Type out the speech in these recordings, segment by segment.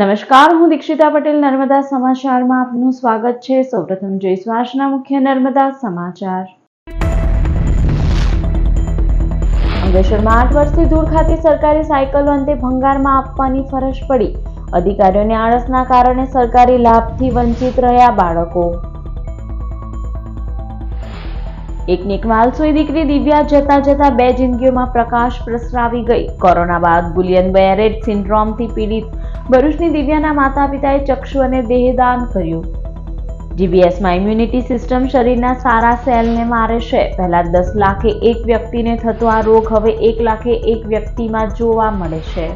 નમસ્કાર, હું દીક્ષિતા પટેલ નર્મદા સમાચારમાં આપનું સ્વાગત છે। સૌપ્રથમ જોઈશું આજના મુખ્ય નર્મદા સમાચાર। અંકલેશ્વરમાં 8 વર્ષથી દૂર ખાતી સરકારી સાયકલો અંતે ભંગારમાં આપવાની ફરજ પડી। અધિકારીઓની આળસના કારણે સરકારી લાભથી વંચિત રહ્યા બાળકો। એકની એક વાલસુઈ દીકરી દિવ્યા જતા જતા બે જિંદગીઓમાં પ્રકાશ પ્રસરાવી ગઈ। કોરોના બાદ ગુલિયન બેરેટ સિન્ડ્રોમથી પીડિત ભરૂચની દિવ્યાના માતા પિતાએ ચક્ષુ અને દેહદાન કર્યું। જીબીએસમાં ઇમ્યુનિટી સિસ્ટમ શરીરના સારા સેલને મારે છે। પહેલા 10 લાખે એક વ્યક્તિને થતો આ રોગ હવે 1 લાખે એક વ્યક્તિમાં જોવા મળે છે।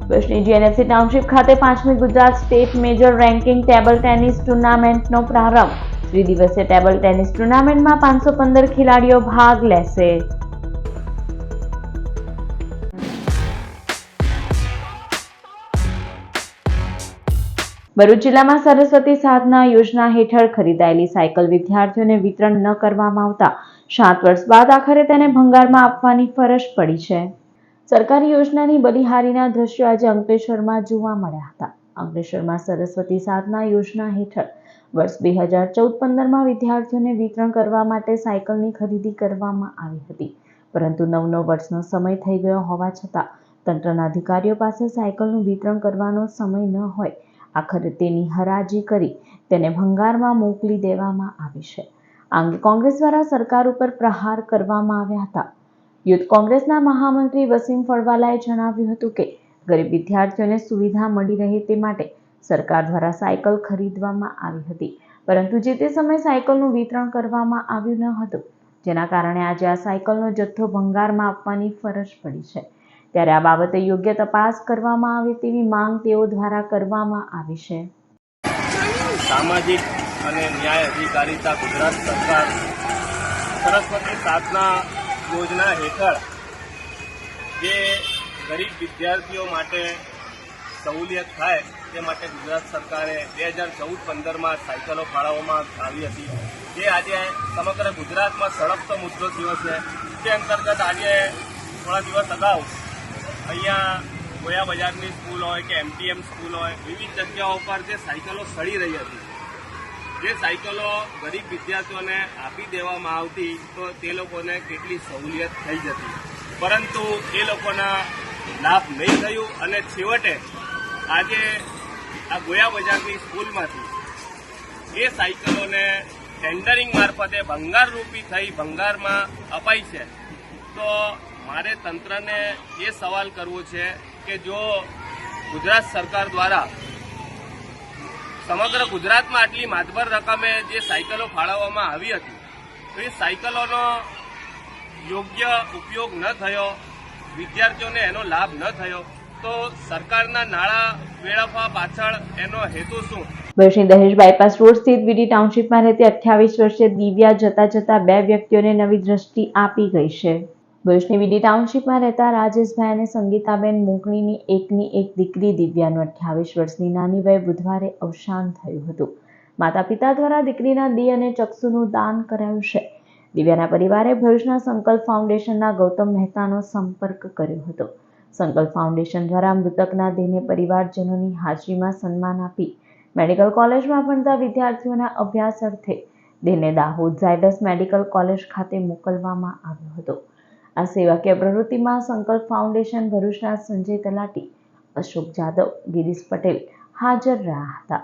ભરૂચની જીએનએફસી ટાઉનશીપ ખાતે 5મી Gujarat state major ranking table tennis ટુર્નામેન્ટનો પ્રારંભ। ત્રિદિવસીય ટેબલ ટેનિસ ટુર્નામેન્ટમાં 515 ખેલાડીઓ ભાગ લેશે। ભરૂચ જિલ્લામાં સરસ્વતી સાધના યોજના હેઠળ ખરીદાયેલી સાયકલ વિદ્યાર્થીઓને વિતરણ ન કરવામાં આવતા 7 વર્ષ બાદ આખરે તેને ભંગારમાં આપવાની ફરજ પડી છે। સરકારી યોજનાની બલિહારીના દ્રશ્યો આજે અંકલેશ્વરમાં જોવા મળ્યા હતા। અંકલેશ્વરમાં સરસ્વતી સાધના યોજના હેઠળ વર્ષ 2014-15માં વિદ્યાર્થીઓને વિતરણ કરવા માટે સાયકલની ખરીદી કરવામાં આવી હતી, પરંતુ 9 વર્ષનો સમય થઈ ગયો હોવા છતાં તંત્રના અધિકારીઓ પાસે સાયકલનું વિતરણ કરવાનો સમય ન હોય આખરે તેની હરાજી કરી તેને ભંગારમાં મોકલી દેવામાં આવી છે। આ અંગે કોંગ્રેસ દ્વારા સરકાર ઉપર પ્રહાર કરવામાં આવ્યા હતા। યુથ કોંગ્રેસના મહામંત્રી વસીમ ફળવાલાએ જણાવ્યું હતું કે ગરીબ વિદ્યાર્થીઓને સુવિધા મળી રહે તે માટે સરકાર દ્વારા સાયકલ ખરીદવામાં આવી હતી, પરંતુ જે તે સમયે સાયકલનું વિતરણ કરવામાં આવ્યું ન હતું, જેના કારણે આજે આ સાયકલનો જથ્થો ભંગારમાં આપવાની ફરજ પડી છે। ત્યારે આ બાબતે યોગ્ય તપાસ કરવામાં આવે તેવી માંગ તેઓ દ્વારા કરવામાં આવી છે। સામાજિક અને ન્યાય અધિકારીતા ગુજરાત સરકાર સરસ્વતી સાધના યોજના હેઠળ જે ગરીબ વિદ્યાર્થીઓ માટે સહુલિયત થાય તે માટે ગુજરાત સરકારે 2014-15માં સાયકલો ફાળવવામાં આવી હતી, જે આજે સમગ્ર ગુજરાતમાં સળગતો મુદ્દો થયો છે। તે અંતર્ગત આજે થોડા દિવસ અગાઉ અહીંયા ગોયા બજારની સ્કૂલ હોય કે એમટીએમ સ્કૂલ હોય, વિવિધ જગ્યાઓ પર જે સાયકલો સડી રહી હતી, જે સાયકલો ગરીબ વિદ્યાર્થીઓને આપી દેવામાં આવતી તો તે લોકોને કેટલી સહુલિયત થઈ જતી, પરંતુ એ લોકોના લાભ નહીં થયું અને છેવટે આજે આ ગોયા બજારની સ્કૂલમાંથી એ સાયકલોને ટેન્ડરિંગ મારફતે ભંગારરૂપી થઈ ભંગારમાં અપાઈ છે। તો મારે તંત્રને એ સવાલ કરવો છે કે જો ગુજરાત સરકાર દ્વારા સમગ્ર ગુજરાતમાં આટલી માતબર રકમે જે સાયકલો ફાળવવામાં આવી હતી, તો એ સાયકલોનો યોગ્ય ઉપયોગ ન થયો, વિદ્યાર્થીઓને એનો લાભ ન થયો, તો સરકારના નાણાં વેડફવા પાછળ એનો હેતુ શું? ભરૂચની દહેજ બાયપાસ રોડ સ્થિત વીડી ટાઉનશીપમાં રહેતી 28 વર્ષીય દિવ્યા જતા જતા બે વ્યક્તિઓને નવી દ્રષ્ટિ આપી ગઈ છે। ભરૂચની વીડી ટાઉનશીપમાં રહેતા રાજેશભાઈ અને સંગીતાબેન મોકણીની એકની એક દીકરી દિવ્યાનું 28 વર્ષની નાની વયે બુધવારે અવસાન થયું હતું। માતા પિતા દ્વારા દીકરીના દેહ અને ચક્ષુનું દાન કરાયું છે। દિવ્યાના પરિવારે ભરૂચના સંકલ્પ ફાઉન્ડેશનના ગૌતમ મહેતાનો સંપર્ક કર્યો હતો। સંકલ્પ ફાઉન્ડેશન દ્વારા મૃતકના દેહને પરિવારજનોની હાજરીમાં સન્માન આપી મેડિકલ કોલેજમાં ભણતા વિદ્યાર્થીઓના અભ્યાસ અર્થે દેહને દાહોદ ઝાયડસ મેડિકલ કોલેજ ખાતે મોકલવામાં આવ્યો હતો। આ સેવાકીય પ્રવૃત્તિમાં સંકલ્પ ફાઉન્ડેશન ભરૂચના સંજય તલાટી, અશોક જાદવ, ગિરીશ પટેલ હાજર રહ્યા હતા।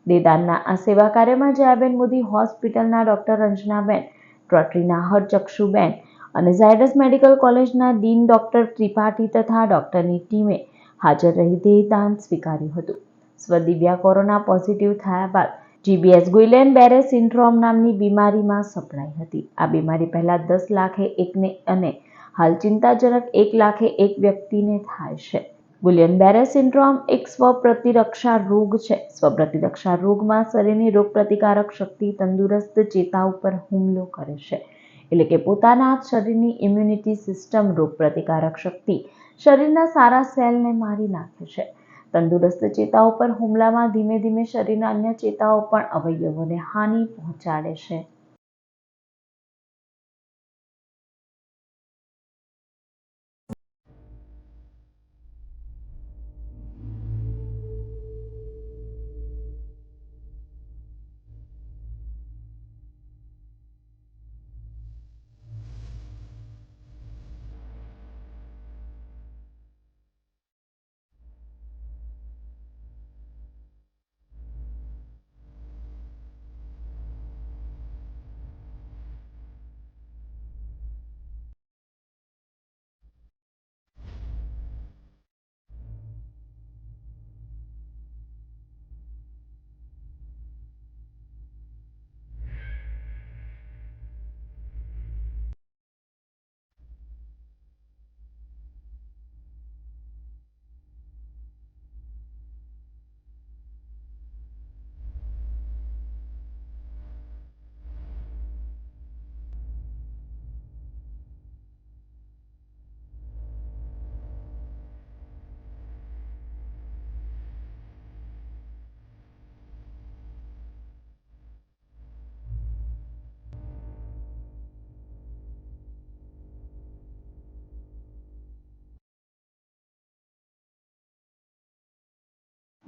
દેહદાનના આ સેવા કાર્યમાં જયાબેન મોદી હોસ્પિટલના ડોક્ટર રંજનાબેન, રોટરીના હરચક્ષુબેન અને ઝાયડસ મેડિકલ કોલેજના ડીન ડોક્ટર ત્રિપાઠી તથા ડોક્ટરની ટીમે હાજર રહી દેહદાન સ્વીકાર્યું હતું। સ્વદિવ્યા કોરોના પોઝિટિવ થયા બાદ જીબીએસ ગુઇલેન બેરે સિન્ડ્રોમ નામની બીમારીમાં સપડાઈ હતી। આ બીમારી પહેલા 10 લાખે એકને અને હાલ ચિંતાજનક 1 લાખે એક વ્યક્તિને થાય છે। ગુલિયન બેરે સિન્ડ્રોમ એક સ્વપ્રતિરક્ષા રોગ છે। સ્વપ્રતિરક્ષા રોગમાં શરીરની રોગપ્રતિકારક શક્તિ તંદુરસ્ત ચેતા ઉપર હુમલો કરે છે, એટલે કે પોતાના શરીરની ઇમ્યુનિટી સિસ્ટમ રોગપ્રતિકારક શક્તિ શરીરના સારા સેલને મારી નાખે છે। તંદુરસ્ત ચેતાઓ પર હુમલામાં ધીમે ધીમે શરીરના અન્ય ચેતાઓ પણ અવયવોને હાનિ પહોંચાડે છે।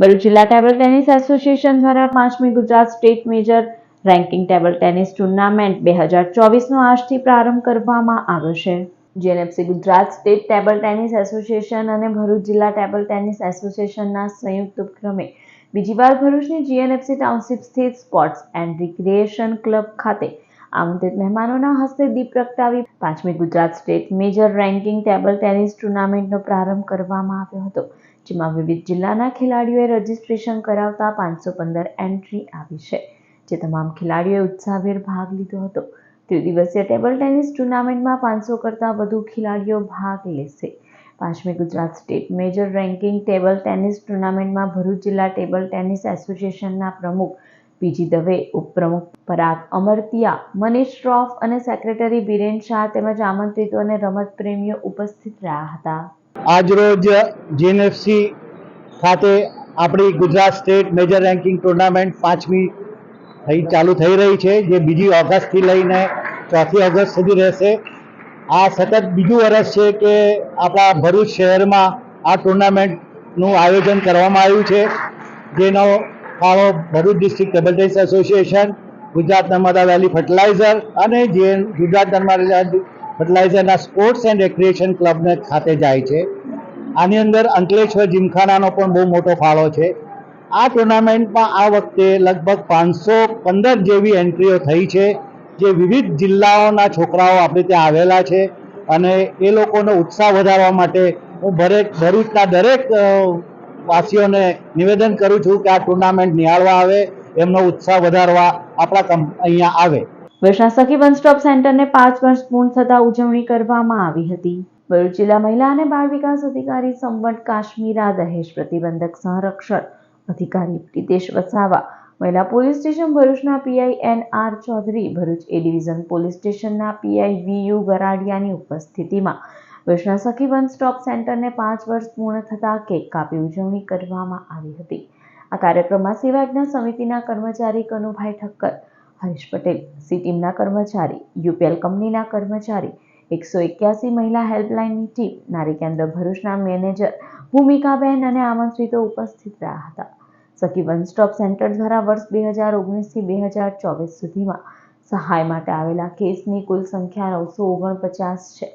ભરૂચ જિલ્લા ટેબલ ટેનિસ એસોસિએશન દ્વારા 5મી Gujarat state major ranking table tennis tournament 2024નો આજથી પ્રારંભ કરવામાં આવ્યો છે. GNFC Gujarat state table tennis association અને ભરૂચ જિલ્લા ટેબલ ટેનિસ એસોસિએશનના સંયુક્ત ઉપક્રમે બીજી વાર ભરૂચની જીએનએફસી ટાઉનશીપ સ્થિત સ્પોર્ટ્સ એન્ડ રિક્રિએશન ક્લબ ખાતે આમંત્રિત મહેમાનોના હસ્તે દીપ પ્રગટાવી 5મી Gujarat state major ranking table tennis ટુર્નામેન્ટનો પ્રારંભ કરવામાં આવ્યો હતો, જેમાં વિવિધ જિલ્લાના ખેલાડીઓએ રજીસ્ટ્રેશન કરાવતા 515 એન્ટ્રી આવી છે, જે તમામ ખેલાડીઓએ ઉત્સાહભેર ભાગ લીધો હતો. ત્રિદિવસીય ટેબલ ટેનિસ ટુર્નામેન્ટમાં 500 કરતાં વધુ ખેલાડીઓ ભાગ લેશે. 5મી Gujarat state major ranking table tennis ટુર્નામેન્ટમાં ભરૂચ જિલ્લા ટેબલ ટેનિસ એસોસિએશનના પ્રમુખ પીજી દવે, ઉપપ્રમુખ પરાગ અમરતિયા, મનીષ શ્રોફ અને સેક્રેટરી બીરેન શાહ તેમજ આમંત્રિતો અને રમત પ્રેમીઓ ઉપસ્થિત રહ્યા હતા. આજરોજ જીએનએફસી ખાતે આપણી Gujarat state major ranking tournament 5મી ચાલુ થઈ રહી છે, જે 2 ઓગસ્ટથી લઈને 4 ઓગસ્ટ સુધી રહેશે. આ સતત બીજું વર્ષ છે કે આપણા ભરૂચ શહેરમાં આ ટુર્નામેન્ટનું આયોજન કરવામાં આવ્યું છે, જેનો ફાળો Bharuch district table tennis association, Gujarat Narmada valley fertilizer અને ગુજરાત નર્મદા ફર્ટિલાઇઝરના સ્પોર્ટ્સ એન્ડ રેક્રિએશન ક્લબને ખાતે જાય છે. આની અંદર અંકલેશ્વર જીમખાનાનો પણ બહુ મોટો ફાળો છે. આ ટુર્નામેન્ટમાં આ વખતે લગભગ 515 જેવી એન્ટ્રીઓ થઈ છે, જે વિવિધ જિલ્લાઓના છોકરાઓ આપણે ત્યાં આવેલા છે અને એ લોકોનો ઉત્સાહ વધારવા માટે હું ભરૂચના દરેક વાસીઓને નિવેદન કરું છું કે આ ટુર્નામેન્ટ નિહાળવા આવે, એમનો ઉત્સાહ વધારવા આપણા અહીંયા આવે. વર્ષના સખી વન સ્ટોપ સેન્ટરને 5 વર્ષ પૂર્ણ થતા ઉજવણી કરવામાં આવી હતી. ભરૂચ જિલ્લા મહિલા અને બાળ વિકાસ અધિકારી સંવટ કાશ્મીરા, દહેજ પ્રતિબંધક સંરક્ષણ અધિકારી પ્રિતેશ વસાવા, મહિલા પોલીસ સ્ટેશન ભરૂચના PI N R. Chaudhari, Bharuch A division police સ્ટેશનના પીઆઈ વી.યુ. ગરાડિયાની ઉપસ્થિતિમાં વર્ષના સખી વન સ્ટોપ સેન્ટરને 5 વર્ષ પૂર્ણ થતા કેક કાપી ઉજવણી કરવામાં આવી હતી. આ કાર્યક્રમમાં સેવાયજ્ઞ સમિતિના કર્મચારી કનુભાઈ ઠક્કર, હરીશ પટેલ, સી ટીમના કર્મચારી, યુપીએલ કંપનીના કર્મચારી, 181 મહિલા હેલ્પલાઇનની ટીમ, નારી કેન્દ્ર ભરૂચના મેનેજર ભૂમિકાબેન અને આમંત્રિતો ઉપસ્થિત રહ્યા હતા. સખી વન સ્ટોપ સેન્ટર દ્વારા વર્ષ 2019થી 2024 સુધીમાં સહાય માટે આવેલા કેસની કુલ સંખ્યા 949 છે,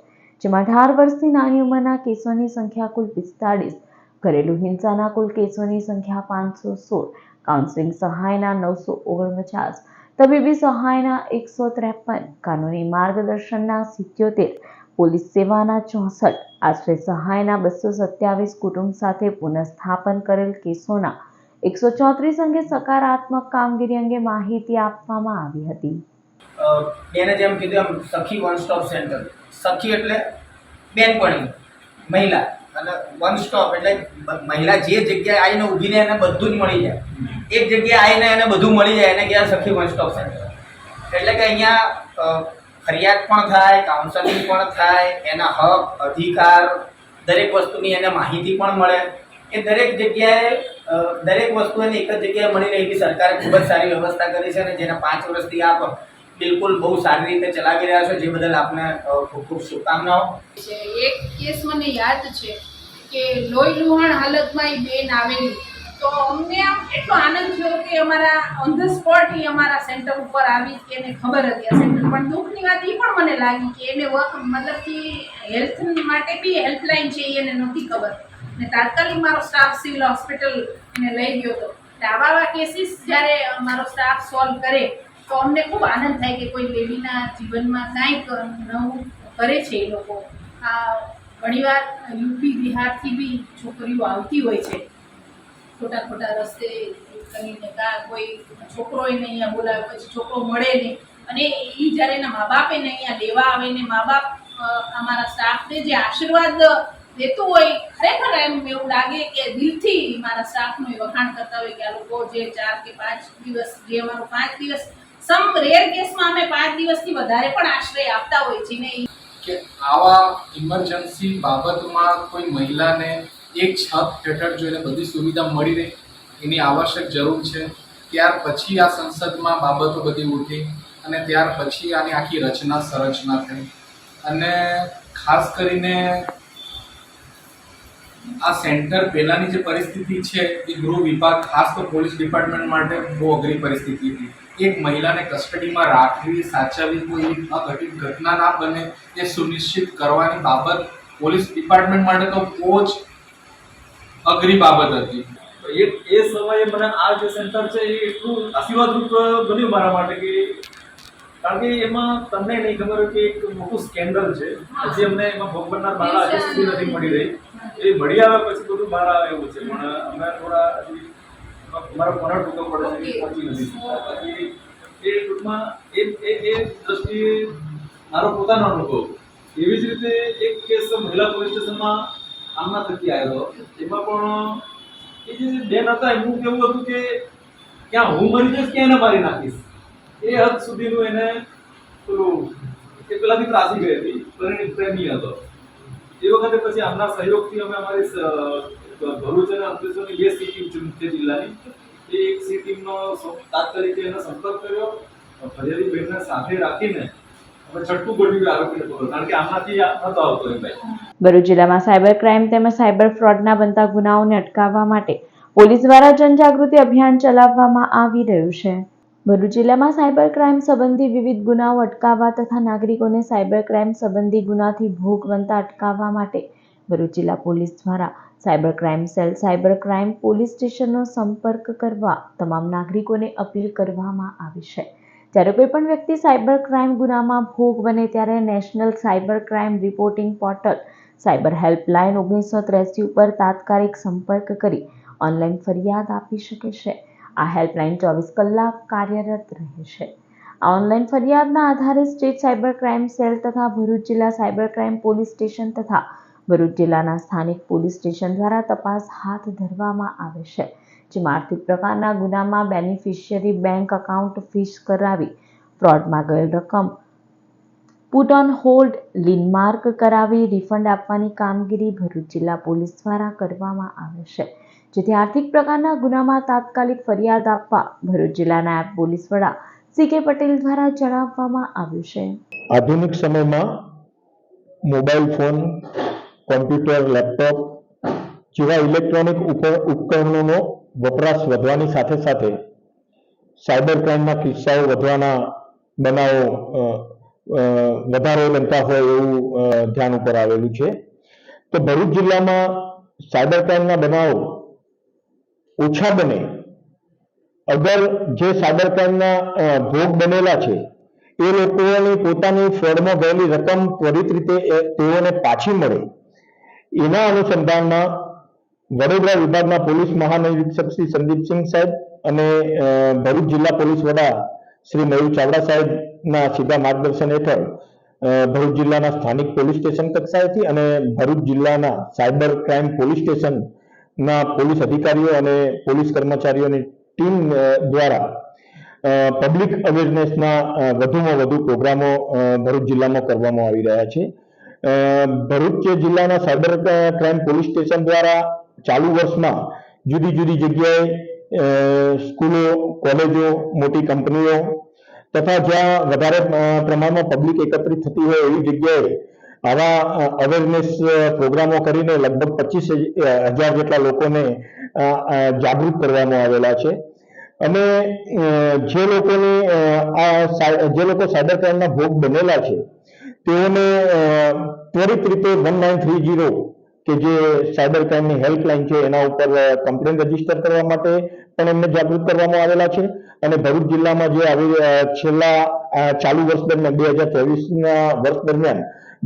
જેમાં 18 વર્ષથી નાની ઉંમરના કેસોની સંખ્યા કુલ 45, ઘરેલું હિંસાના કુલ કેસોની સંખ્યા 516, કાઉન્સેલિંગ સહાયના 949, તબીબી સહાયના 153, કાનૂની માર્ગદર્શનના 77, પોલીસ સેવાના 64, આશ્રય સહાયના 227, કુટુંબ સાથે પુનઃસ્થાપન કરેલ કેસોના 134 અંગે સકારાત્મક કામગીરી અંગે માહિતી આપવામાં આવી હતી. બેને જેમ કીધું એમ સખી વન સ્ટોપ સેન્ટર, સખી એટલે બેનપણી, મહિલા, અને વન સ્ટોપ એટલે મહિલા જે જગ્યાએ આવીને ઊભી રહે એને બધું જ મળી જાય. એક જગ્યાએ આવીને એને બધું મળી જાય, એને કહેવાય સખી વન સ્ટોપ સેન્ટર. એટલે કે અહીંયા ફરિયાદ પણ થાય, કાઉન્સેલિંગ પણ થાય, એના હક, અધિકાર, દરેક વસ્તુની એને માહિતી પણ મળે. એ દરેક જગ્યાએ દરેક વસ્તુ એને એક જ જગ્યાએ મળી રહી એવી સરકારે ખૂબ જ સારી વ્યવસ્થા કરી છે અને જેના 5 વર્ષથી આપ બિલકુલ બહુ સારી રીતે ચલાવી રહ્યા છો, જે બદલ આપને ખૂબ ખૂબ શુભકામનાઓ. એક કેસ મને યાદ છે કે લોહી લુહાણ હાલતમાં એ બેન આવેલી, તો અમને આમ એટલો આનંદ થયો કે અમારા ઓન ધ સ્પોટ એ અમારા સેન્ટર ઉપર આવી કે એને ખબર હતી આ સેન્ટર. પણ દુઃખની વાત એ પણ મને લાગી કે એને મતલબ કે હેલ્થ માટે બી હેલ્પલાઇન છે એને નહોતી ખબર, ને તાત્કાલિક મારો સ્ટાફ સિવિલ હોસ્પિટલ એને લઈ ગયો હતો. આવા કેસીસ જ્યારે મારો સ્ટાફ સોલ્વ કરે તો અમને ખૂબ આનંદ થાય કે કોઈ લેડીના જીવનમાં કાંઈક નવું કરે છે એ લોકો. ઘણીવાર યુપી બિહારથી બી છોકરીઓ આવતી હોય છે ખોટા ખોટા રસ્તે કરીને, કોઈ છોકરો એને અહીંયા બોલાવે, પછી છોકરો મળે નહીં, અને એ જ્યારે એના મા બાપ એને અહીંયા લેવા આવે ને મા બાપ અમારા સ્ટાફને જે આશીર્વાદ દેતું હોય, ખરેખર એમ એવું લાગે કે દિલથી મારા સ્ટાફનું એ વખાણ કરતા હોય કે આ લોકો જે 4 કે 5 દિવસ, જે અમારો 5 દિવસ, સમ રેર કેસમાં અમે 5 દિવસથી વધારે પણ આશ્રય આપતા હોય છે ને. કે આવા ઇમરજન્સી બાબતમાં કોઈ મહિલાને એક છત હેઠળ જો એને બધી સુવિધા મળી રહે એની આવશ્યક જરૂર છે. ત્યાર પછી આ સંસદમાં બાબતો બધી ઉઠી અને ત્યાર પછી આની આખી રચના સંરચના થઈ, અને ખાસ કરીને આ સેન્ટર પહેલાની જે પરિસ્થિતિ છે એ ગૃહ વિભાગ ખાસ તો પોલીસ ડિપાર્ટમેન્ટ માટે બહુ અઘરી પરિસ્થિતિ હતી. એક મહિલાને કસ્ટડીમાં રાખવી, સાચવવી, કોઈ અઘટિત ઘટના ના બને એ સુનિશ્ચિત કરવાની બાબત પોલીસ ડિપાર્ટમેન્ટ માટે તો બહુ જ અઘરી બાબત હતી. એ સમયે મને આ જે સેન્ટર છે એ એટલું આશીર્વાદરૂપ બન્યું મારા માટે કે કારણ કે એમાં તમને નહીં ખબર હોય કે એક મોટું સ્કેન્ડલ છે હજી અમને એમાં ભોગ બનનાર મારા હજી સુધી નથી મળી રહી. એ મળી આવે પછી બધું બહાર આવે એવું છે, પણ અમે થોડા હજી અમારો કોના ટૂંકો પડે છે એ પહોંચી નથી શકતા. બાકી એ ટૂંકમાં એ દ્રષ્ટિએ મારો પોતાનો અનુભવ. એવી જ રીતે એક કેસ મહિલા પોલીસ સ્ટેશનમાં આમના થકી આવ્યો. એમાં પણ એ જે બેન હતા એમનું કેવું હતું કે ક્યાં હું મરી જઈશ ક્યાં એને મારી નાખીશ, એ હદ સુધીનું એને પેલું એ પેલાથી ત્રાસી ગઈ હતી, પ્રેમી હતો. એ વખતે પછી આમના સહયોગથી અમે અમારી ભરૂચ અને અંકલેશ્વરની 2 સી ટીમ છે મુખ્ય જિલ્લાની, એ એક સી ટીમનો તાત્કાલિક એનો સંપર્ક કર્યો. ફરિયાદી બેનને સાથે રાખીને અમે છઠ્ઠું ગોઠવ્યું આરોપીને પકડો, કારણ કે આમનાથી નતો આવતો એમ ભાઈ. ભરૂચ જિલ્લામાં સાયબર ક્રાઇમ તેમજ સાયબર ફ્રોડના બનતા ગુનાઓને અટકાવવા માટે પોલીસ દ્વારા જનજાગૃતિ અભિયાન ચલાવવામાં આવી રહ્યું છે. ભરૂચ જિલ્લામાં સાયબર ક્રાઇમ સંબંધી વિવિધ ગુનાઓ અટકાવવા તથા નાગરિકોને સાયબર ક્રાઇમ સંબંધી ગુનાથી ભોગ બનતા અટકાવવા માટે ભરૂચ જિલ્લા પોલીસ દ્વારા cyber crime cell, cyber crime police સ્ટેશનનો સંપર્ક કરવા તમામ નાગરિકોને અપીલ કરવામાં આવી છે. જ્યારે કોઈ પણ વ્યક્તિ સાયબર ક્રાઇમ ગુનામાં ભોગ બને ત્યારે national cyber crime reporting portal cyber helpline 1983 ઉપર તાત્કાલિક સંપર્ક કરી ઓનલાઈન ફરિયાદ આપી શકે છે. આ હેલ્પલાઇન 24 કલાક કાર્યરત રહે છે. આ ઓનલાઈન ફરિયાદના આધારે સ્ટેટ સાયબર ક્રાઇમ સેલ તથા ભરૂચ જિલ્લા સાયબર ક્રાઇમ પોલીસ સ્ટેશન તથા ભરૂચ જિલ્લાના સ્થાનિક પોલીસ સ્ટેશન દ્વારા તપાસ હાથ ધરવામાં આવે છે. જેમાં આર્થિક પ્રકારના ગુનામાં બેનિફિશિયરી બેંક એકાઉન્ટ ફ્રીઝ કરાવી, ફ્રોડમાં ગયેલ રકમ put on hold, lean mark કરાવી રિફંડ આપવાની કામગીરી ભરૂચ જિલ્લા પોલીસ દ્વારા કરવામાં આવે છે. જેથી આર્થિક પ્રકારના ગુનામાં તાત્કાલિક ફરિયાદ આપવા ભરૂચ જિલ્લા નાયબ પોલીસ વડા CK પટેલ દ્વારા જણાવવામાં આવ્યું છે. આધુનિક સમયમાં મોબાઈલ ફોન, કોમ્પ્યુટર, લેપટોપ જેવા ઇલેક્ટ્રોનિક ઉપકરણોનો વપરાશ વધવાની સાથે સાથે સાયબર ક્રાઇમના કિસ્સાઓ વધવાના બનાવો વધારે બનતા હોય એવું ધ્યાન ઉપર આવેલું છે. તો ભરૂચ જિલ્લામાં સાયબર ક્રાઇમના બનાવો ઓછા બને અગર જે સાયબર ક્રાઇમના ભોગ બનેલા છે એ લોકોની પોતાની ફ્રોડમાં ગયેલી રકમ ત્વરિત રીતે તેઓને પાછી મળે, એના અનુસંધાનમાં વડોદરા વિભાગના પોલીસ મહાનિરીક્ષક શ્રી સંદીપસિંહ સાહેબ અને ભરૂચ જિલ્લા પોલીસ વડા શ્રી મયુર ચાવડા સાહેબના સીધા માર્ગદર્શન હેઠળ ભરૂચ જિલ્લાના સ્થાનિક પોલીસ સ્ટેશન કક્ષાએથી અને ભરૂચ જિલ્લાના સાયબર ક્રાઇમ પોલીસ સ્ટેશનના પોલીસ અધિકારીઓ અને પોલીસ કર્મચારીઓની ટીમ દ્વારા પબ્લિક અવેરનેસના વધુમાં વધુ પ્રોગ્રામો ભરૂચ જિલ્લામાં કરવામાં આવી રહ્યા છે. ભરૂચ જિલ્લાના સાયબર ક્રાઇમ પોલીસ સ્ટેશન દ્વારા ચાલુ વર્ષમાં જુદી જુદી જગ્યાએ સ્કૂલો, કોલેજો, મોટી કંપનીઓ તથા જ્યાં વધારે પ્રમાણમાં પબ્લિક એકત્રિત થતી હોય એવી જગ્યાએ આવા અવેરનેસ પ્રોગ્રામો કરીને લગભગ 25,000 જેટલા લોકોને જાગૃત કરવામાં આવેલા છે. અને જે લોકો સાયબર ક્રાઇમના ભોગ બનેલા છે તેઓને ત્વરિત રીતે 1930 કે જે સાયબર ક્રાઇમની હેલ્પલાઇન છે એના ઉપર કમ્પ્લેન રજીસ્ટર કરવા માટે પણ એમને જાગૃત કરવામાં આવેલા છે. અને ભરૂચ જિલ્લામાં જે છેલ્લા ચાલુ વર્ષ દરમિયાન 2024ના વર્ષ દરમિયાન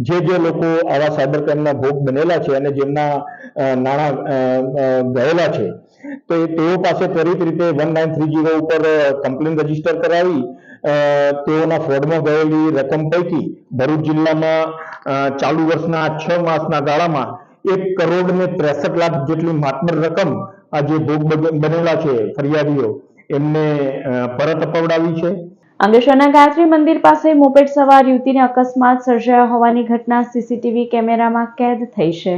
જે લોકો આવા સાયબર ક્રાઇમના ભોગ બનેલા છે અને જેમના નાણાં ગયેલા છે તો તેઓ પાસે ત્વરિત રીતે 1930 ઉપર કમ્પ્લેન રજીસ્ટર કરાવી તેઓના ફ્રોડમાં ગયેલી રકમ પૈકી ભરૂચ જિલ્લામાં ચાલુ વર્ષના 6 માસના ગાળામાં 1,63,00,000 જેટલી માતબર રકમ આ જે ભોગ બનેલા છે ફરિયાદીઓ એમને પરત અપાવડાવી છે. અંકલેશ્વરના ગાયત્રી મંદિર પાસે મોપેડ સવાર યુવતીને અકસ્માત સર્જાયો હોવાની ઘટના સીસીટીવી કેમેરામાં કેદ થઈ છે.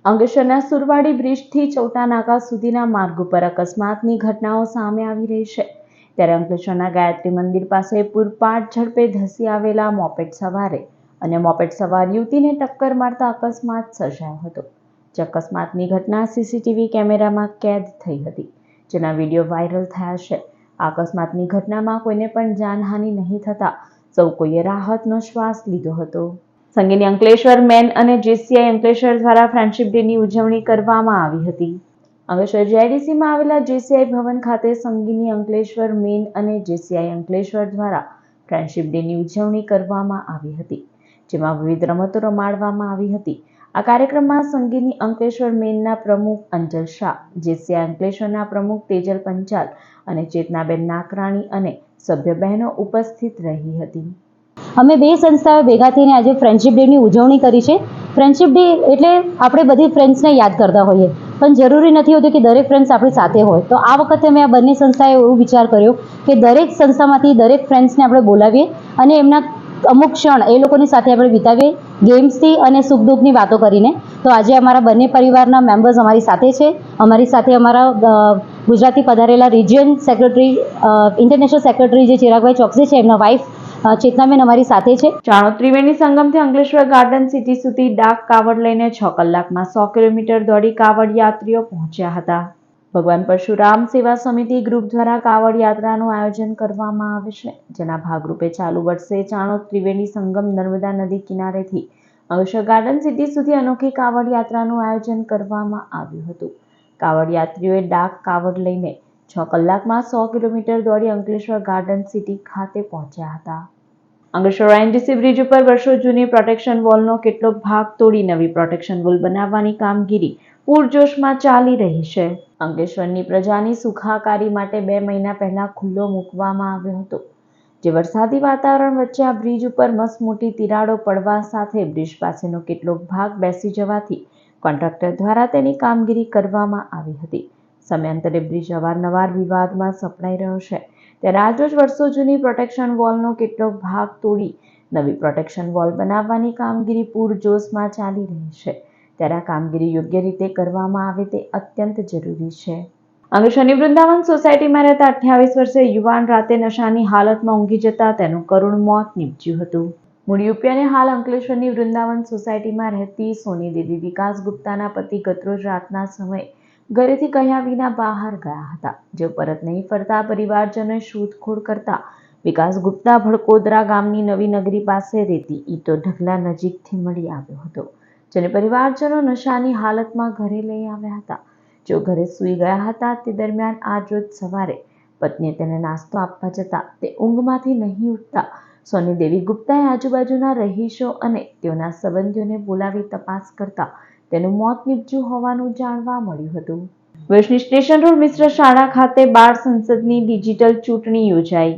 અંકલેશ્વરના સુરવાડી બ્રિજથી ચૌટા નાકા સુધીના માર્ગ ઉપર અકસ્માતની ઘટનાઓ સામે આવી રહી છે. ત્યારે અંકલેશ્વરના ગાયત્રી મંદિર પાસે પૂરપાટ ઝડપે ધસી આવેલા મોપેડ સવારે અને મોપેડ સવાર યુવતીને ટક્કર મારતા અકસ્માત સર્જાયો હતો. જે અકસ્માતની ઘટના સીસીટીવી કેમેરામાં કેદ થઈ હતી, જેના વિડીયો વાયરલ થયા છે. આ અકસ્માતની ઘટનામાં કોઈને પણ જાનહાનિ નહીં થતા સૌ કોઈએ રાહતનો શ્વાસ લીધો હતો. સંગીની અંકલેશ્વર મેન અને જેસીઆઈ અંકલેશ્વર દ્વારા ફ્રેન્ડશિપ ડેની ઉજવણી કરવામાં આવી હતી. અંકલેશ્વર જીઆઈડીસીમાં આવેલા જેસીઆઈ ભવન ખાતે સંગીની અંકલેશ્વર મેન અને જેસીઆઈ અંકલેશ્વર દ્વારા ફ્રેન્ડશિપ ડેની ઉજવણી કરવામાં આવી હતી, જેમાં વિવિધ રમતો રમાડવામાં આવી હતી. આ કાર્યક્રમમાં સંગીની અંકલેશ્વર મેનના પ્રમુખ અંજલ શાહ, જેસીઆઈ અંકલેશ્વરના પ્રમુખ તેજલ પંચાલ અને ચેતનાબેન નાકરાણી અને સભ્ય બહેનો ઉપસ્થિત રહી હતી. અમે બે સંસ્થાઓ ભેગા થઈને આજે ફ્રેન્ડશિપ ડેની ઉજવણી કરી છે. ફ્રેન્ડશિપ ડે એટલે આપણે બધી ફ્રેન્ડ્સને યાદ કરતા હોઈએ, પણ જરૂરી નથી હોતું કે દરેક ફ્રેન્ડ્સ આપણી સાથે હોય. તો આ વખતે અમે આ બંને સંસ્થાએ એવો વિચાર કર્યો કે દરેક સંસ્થામાંથી દરેક ફ્રેન્ડ્સને આપણે બોલાવીએ અને એમના અમુક ક્ષણ એ લોકોની સાથે આપણે વિતાવીએ, ગેમ્સથી અને સુખ દુઃખની વાતો કરીને. તો આજે અમારા બંને પરિવારના મેમ્બર્સ અમારી સાથે છે. અમારી સાથે અમારા ગુજરાતથી પધારેલા રિજિયન સેક્રેટરી, ઇન્ટરનેશનલ સેક્રેટરી જે ચિરાગભાઈ ચોકસી છે, એમના વાઇફ ચેતનાબેન અમારી સાથે છે. ચાણોદ ત્રિવેણી સંગમથી અંકલેશ્વર ગાર્ડન સિટી સુધી ડાક કાવડ લઈને 6 કલાકમાં 100 કિલોમીટર દોડી કાવડ યાત્રીઓ પહોંચ્યા હતા. ભગવાન પરશુરામ સેવા સમિતિ ગ્રુપ દ્વારા કાવડ યાત્રાનું આયોજન કરવામાં આવે છે, જેના ભાગરૂપે ચાલુ વર્ષે ચાણોદ ત્રિવેણી સંગમ નર્મદા નદી કિનારેથી અંકલેશ્વર ગાર્ડન સિટી સુધી અનોખી કાવડ યાત્રાનું આયોજન કરવામાં આવ્યું હતું. કાવડ યાત્રીઓએ ડાક કાવડ લઈને 6 કલાકમાં 100 કિલોમીટર દોડી અંકલેશ્વર ગાર્ડન સિટી ખાતે પહોંચ્યા હતા. અંકલેશ્વર એનડીસી બ્રિજ ઉપર વર્ષો જૂની પ્રોટેક્શન વોલનો કેટલોક ભાગ તોડી નવી પ્રોટેક્શન વોલ બનાવવાની કામગીરી પૂરજોશમાં ચાલી રહી છે. અંકલેશ્વરની પ્રજાની સુખાકારી માટે 2 મહિના પહેલા ખુલ્લો મૂકવામાં આવ્યો હતો, જે વરસાદી વાતાવરણ વચ્ચે આ બ્રિજ ઉપર મસમોટી તિરાડો પડવા સાથે બ્રિજ પાસેનો કેટલોક ભાગ બેસી જવાથી કોન્ટ્રાક્ટર દ્વારા તેની કામગીરી કરવામાં આવી હતી. સમયાંતરે બ્રિજ અવારનવાર વિવાદમાં સપડાઈ રહ્યો છે, ત્યારે આજરોજ વર્ષો જૂની પ્રોટેક્શન વોલનો કેટલોક ભાગ તોડી નવી પ્રોટેક્શન વોલ બનાવવાની કામગીરી પૂરજોશમાં ચાલી રહી છે, ત્યારે આ કામગીરી યોગ્ય રીતે કરવામાં આવે તે અત્યંત જરૂરી છે. અંકલેશ્વરની વૃંદાવન સોસાયટીમાં રહેતા 28 વર્ષીય યુવાન રાતે નશાની હાલતમાં ઊંઘી જતા તેનું કરુણ મોત નીપજ્યું હતું. મૂળ યુપી અને હાલ અંકલેશ્વરની વૃંદાવન સોસાયટીમાં રહેતી સોની દેવી વિકાસ ગુપ્તાના પતિ ગતરોજ રાતના સમયે ઘરેથી કહ્યા વિના બહાર ગયા હતા, જેઓ પરત નહીં ફરતા પરિવારજનોએ શોધખોળ કરતા વિકાસ ગુપ્તા ભડકોદરા ગામની નવી નગરી પાસે રહેતી ઈટો ઢગલા નજીકથી મળી આવ્યો હતો, જેને પરિવારજનો નશાની હાલતમાં ઘરે લઈ આવ્યા હતા. જેઓ ઘરે સૂઈ ગયા હતા તે દરમિયાન આજ રોજ સવારે પત્નીએ તેને નાસ્તો આપવા જતા તે ઊંઘમાંથી નહીં ઉઠતા સોની દેવી ગુપ્તાએ આજુબાજુના રહીશો અને તેઓના સંબંધીઓને બોલાવી તપાસ કરતા તેનું મોત નીપજ્યું હોવાનું જાણવા મળ્યું હતું. ભુજની સ્ટેશન રોડ મિશ્ર શાળા ખાતે બાળ સંસદની ડિજિટલ ચૂંટણી યોજાઈ.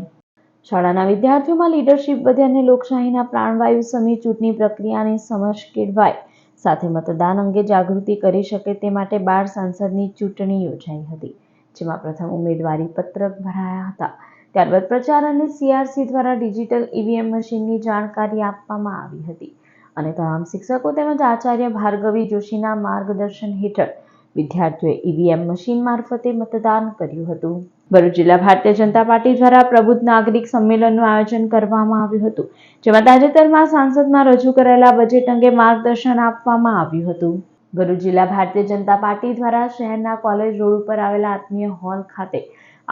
શાળાના વિદ્યાર્થીઓમાં લીડરશીપ વધે અને લોકશાહીના પ્રાણવાયુ સમી ચૂંટણી પ્રક્રિયાની સમજ કેળવાય, સાથે મતદાન અંગે જાગૃતિ કરી શકે તે માટે બાળ સંસદની ચૂંટણી યોજાઈ હતી, જેમાં પ્રથમ ઉમેદવારી પત્રક ભરાયા હતા. ત્યારબાદ પ્રચાર અને સીઆરસી દ્વારા ડિજિટલ ઈવીએમ મશીનની જાણકારી આપવામાં આવી હતી અને તમામ શિક્ષકો તેમજ આચાર્ય ભાર્ગવી જોશીના માર્ગદર્શન હેઠળ વિદ્યાર્થીઓએ ઈવીએમ મશીન મારફતે મતદાન કર્યું હતું. ભરૂચ જિલ્લા ભારતીય જનતા પાર્ટી દ્વારા પ્રબુદ્ધ નાગરિક સંમેલનનું આયોજન કરવામાં આવ્યું હતું, જેમાં તાજેતરમાં સાંસદમાં રજૂ કરાયેલા બજેટ અંગે માર્ગદર્શન આપવામાં આવ્યું હતું. ભરૂચ જિલ્લા ભારતીય જનતા પાર્ટી દ્વારા શહેરના કોલેજ રોડ ઉપર આવેલા આત્મીય હોલ ખાતે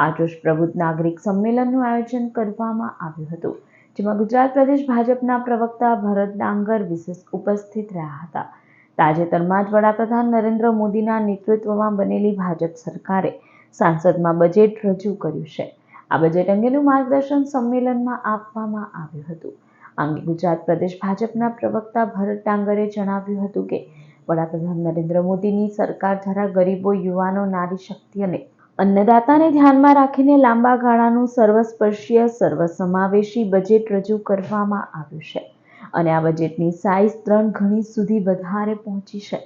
આજરોજ પ્રબુદ્ધ નાગરિક સંમેલનનું આયોજન કરવામાં આવ્યું હતું, જેમાં ગુજરાત પ્રદેશ ભાજપના પ્રવક્તા ભરત ડાંગર વિશેષ ઉપસ્થિત રહ્યા હતા. તાજેતરમાં જ વડાપ્રધાન નરેન્દ્ર મોદીના નેતૃત્વમાં બનેલી ભાજપ સરકારે સાંસદમાં બજેટ રજૂ કર્યું છે. આ બજેટ અંગેનું માર્ગદર્શન સંમેલનમાં આપવામાં આવ્યું હતું. આ અંગે ગુજરાત પ્રદેશ ભાજપના પ્રવક્તા ભરત ડાંગરે જણાવ્યું હતું કે વડાપ્રધાન નરેન્દ્ર મોદીની સરકાર દ્વારા ગરીબો, યુવાનો, નારી શક્તિ અને અન્નદાતાને ધ્યાનમાં રાખીને લાંબા ગાળાનું સર્વસ્પર્શીય સર્વસમાવેશી બજેટ રજૂ કરવામાં આવ્યું છે અને આ બજેટની સાઇઝ 3 ગણી સુધી વધારે પહોંચી છે.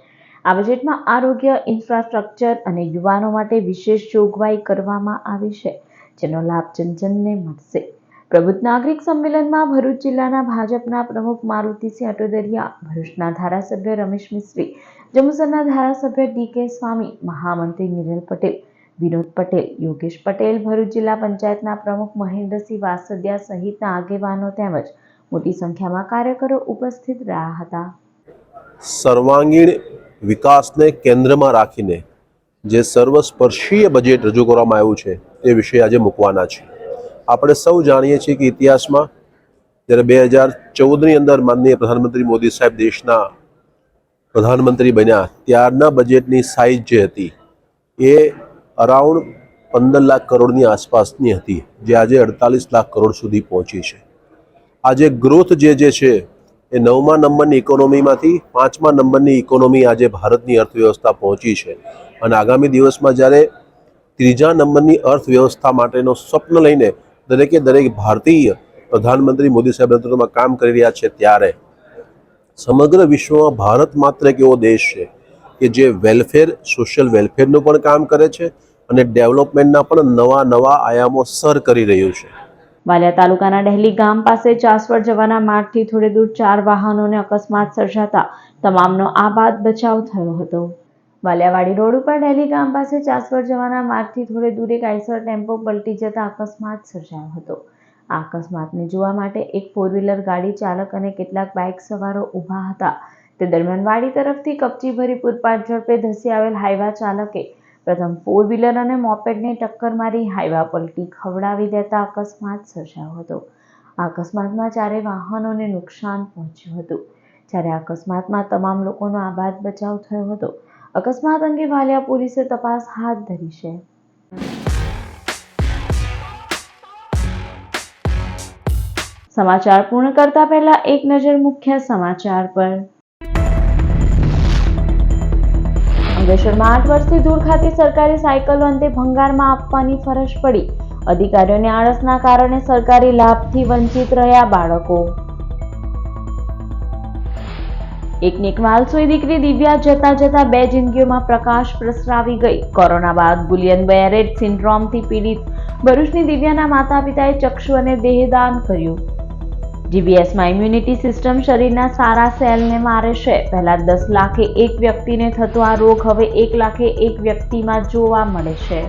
આ બજેટમાં આરોગ્ય, ઇન્ફ્રાસ્ટ્રક્ચર અને યુવાનો માટે વિશેષ જોગવાઈ કરવામાં આવી છે, જેનો લાભ જનજનને મળશે. પ્રબુદ્ધ નાગરિક સંમેલનમાં ભરૂચ જિલ્લાના ભાજપના પ્રમુખ મારુતિસિંહ અટોદરિયા, ભરૂચના ધારાસભ્ય રમેશ મિસ્ત્રી, જંબુસરના ધારાસભ્ય ડીકે સ્વામી, મહામંત્રી નિરલ પટેલ, વિનોદ પટેલ, યોગેશ પટેલ, ભરૂચ જિલ્લા પંચાયતના પ્રમુખ મહેન્દ્રસિંહ વાસદિયા સહિતના આગેવાનો તેમજ મોટી સંખ્યામાં કાર્યકરો ઉપસ્થિત રહ્યા હતા. સર્વાંગીણ વિકાસને કેન્દ્રમાં રાખીને જે સર્વસ્પર્શીય બજેટ રજૂ કરવામાં આવ્યું છે તે વિશે આજે મૂકવાના છે. આપણે સૌ જાણીએ છીએ કે ઇતિહાસમાં જ્યારે 2014ની અંદર માનનીય પ્રધાનમંત્રી મોદી સાહેબ દેશના પ્રધાનમંત્રી બન્યા ત્યારના બજેટની સાઇઝ જે હતી એ અરાઉન્ડ 15 લાખ કરોડની આસપાસની હતી, જે આજે 48 લાખ કરોડ સુધી પહોંચી છે. આજે ગ્રોથ જે છે એ 9મા નંબરની ઇકોનોમીમાંથી 5મા નંબરની ઇકોનોમી આજે ભારતની અર્થવ્યવસ્થા પહોંચી છે. અને આગામી દિવસમાં જ્યારે 3જા નંબરની અર્થવ્યવસ્થા માટેનો સ્વપ્ન લઈને દરેકે દરેક ભારતીય પ્રધાનમંત્રી મોદી સાહેબ નેતૃત્વમાં કામ કરી રહ્યા છે, ત્યારે સમગ્ર વિશ્વમાં ભારત માત્ર એક એવો દેશ છે કે જે વેલફેર, સોશિયલ વેલફેરનું પણ કામ કરે છે અને ડેવલપમેન્ટના પણ નવા આયામો સર કરી રહ્યું છે. વાલિયા તાલુકાના ડહેલી ગામ પાસે ચાસવડ જવાના માર્ગથી થોડે દૂર 4 વાહનોને અકસ્માત સર્જાતા તમામનો આબાદ બચાવ થયો હતો. વાલિયાવાડી રોડ ઉપર ડહેલી ગામ પાસે ચાસવડ જવાના માર્ગથી થોડે દૂર એક આઈસર ટેમ્પો પલટી જતા અકસ્માત સર્જાયો હતો. આ અકસ્માતને જોવા માટે એક 4વ્હીલર ગાડી ચાલક અને કેટલાક બાઇક સવારો ઊભા હતા. તે દરમિયાન વાડી તરફથી કપચી ભરી પૂરપાટ ઝડપે ધસી આવેલ હાઈવા ચાલકે પ્રથમ 4વ્હીલર અને મોપેડને ટક્કર મારી હાઈવા પલટી ખવડાવી દેતા અકસ્માત સર્જાયો હતો. આ અકસ્માતમાં 4 વાહનોને નુકસાન પહોંચ્યું હતું, જ્યારે આ અકસ્માતમાં તમામ લોકોનો આબાદ બચાવ થયો હતો. અકસ્માત અંગે વાલિયા પોલીસે તપાસ હાથ ધરી છે. સમાચાર પૂર્ણ કરતા પહેલા એક નજર મુખ્ય સમાચાર પર. અંકલેશ્વરમાં 8 વર્ષથી દૂર ખાતી સરકારી સાયકલો અંતે ભંગારમાં આપવાની ફરજ પડી. અધિકારીઓની આળસના કારણે સરકારી લાભથી વંચિત રહ્યા બાળકો. એકની એક વાલસોઈ દીકરી દિવ્યા જતા જતા 2 જિંદગીઓમાં પ્રકાશ પ્રસરાવી ગઈ. કોરોના બાદ ગુલિયન બેરેટ સિન્ડ્રોમથી પીડિત ભરૂચની દિવ્યાના માતા પિતાએ ચક્ષુ અને દેહદાન કર્યું. જીબીએસમાં ઇમ્યુનિટી સિસ્ટમ શરીરના સારા સેલને મારે છે. પહેલા 10 લાખે એક વ્યક્તિને થતો આ રોગ હવે 1 લાખે એક વ્યક્તિમાં જોવા મળે છે.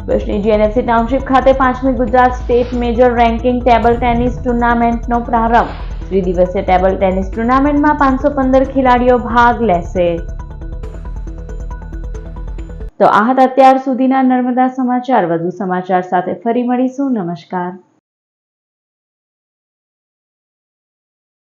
ભરૂચની જીએનએફસી ટાઉનશીપ ખાતે 5મી Gujarat state major ranking table tennis ટુર્નામેન્ટનો પ્રારંભ. ત્રિદિવસીય ટેબલ ટેનિસ ટુર્નામેન્ટમાં 515 ખેલાડીઓ ભાગ લેશે. તો આ હતા અત્યાર સુધીના નર્મદા સમાચાર. વધુ સમાચાર સાથે ફરી મળીશું. નમસ્કાર.